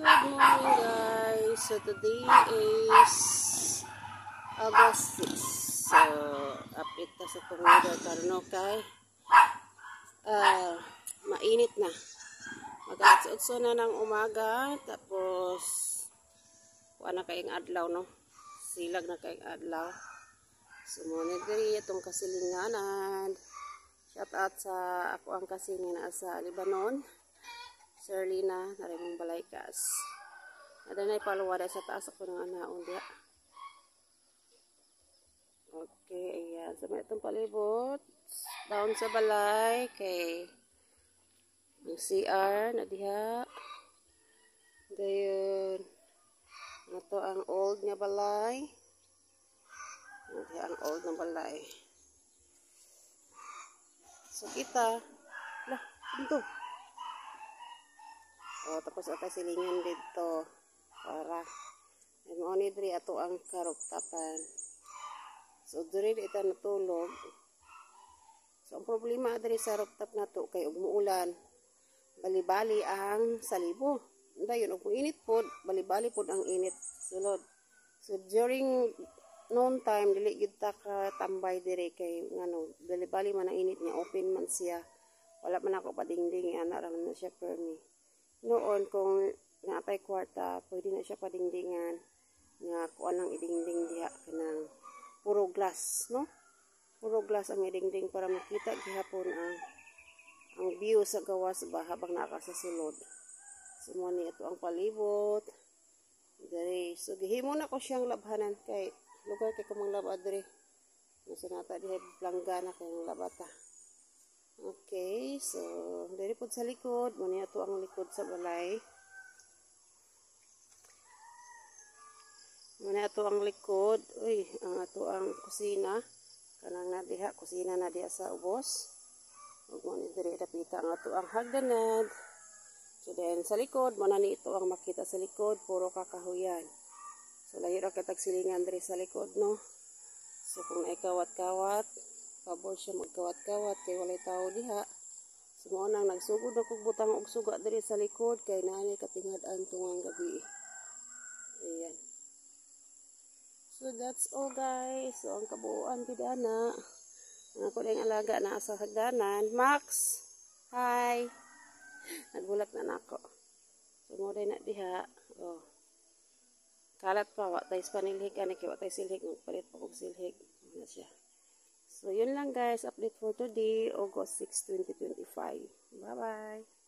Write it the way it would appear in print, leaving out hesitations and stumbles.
Good morning guys. So today is August 6. So update na sa tungod karno kay mainit na. Mag-alas-8 na ng umaga tapos kuha na kayong adlaw no. Silag na kayong adlaw. So muna diri itong kasilinganan. Shout out sa ako ang kasingin sa Lebanon. Serlina, narimong balaykas. Adanay paluwada sa taas ako ng anaon diya. Okay, ayan. So may itong palibot. Down sa balay. Okay. Ang CR na diha. Dayon. Ito ang old nga balay. Diha ang old na balay. So kita. Lah, ito. Tapos atay silingan dito para mo ni diri ato ang karugtapan. So diri ita natulog. So ang problema diri sa rooftop nato kay ug muulan. Bali-bali ang salibo. Dayon ug init pod, bali-bali pod ang init sulod. So during noon time dili gyud ta ka tambay diri kay ngano, bali-bali man ang init niya, open man siya. Wala man ako padingding ana ra man siya permi. Noon, kung naapay kwarta, pwede na siya padingdingan nga kuan ang idingding diha kanang puro glass, no? Puro glass ang idingding para makita gihapon ang view sa gawas ba habang naka sa sulod. So mo ni ito ang palibot. Diri, so gihimo na ko siyang labhanan kay lugar kay kumang lab adri. Nasa nata diha planggana kay labata. Okay, so diri pod sa likod, mo niya to ang likod sa balay. Mo niya to ang likod, uy, ang ato ang kusina. Kanang na diha, kusina na diha sa ubos. Ug mo ni diri dapita ang ato ang hagdanad. So then sa likod, mo na ni ito ang makita sa likod, puro kakahuyan. So layo ra katag silingan diri sa likod, no. So kung naikawat-kawat, pabor siya magkawat-kawat kay walay tao diha. Sumo nang nagsugod na kog butang og suga diri sa likod kay naanay katingad-an tungang gabi. Ayan. So that's all guys. So ang kabuuan bidana. Ako ding alaga na sa hagdanan. Max. Hi. Nagulat na nako. Sumo day na diha. Oh. Kalat pa wa tay panilhig ani kay wa tay silhig palit pa og silhig. Ano siya. So, yun lang guys. Update for today, August 6, 2025. Bye-bye!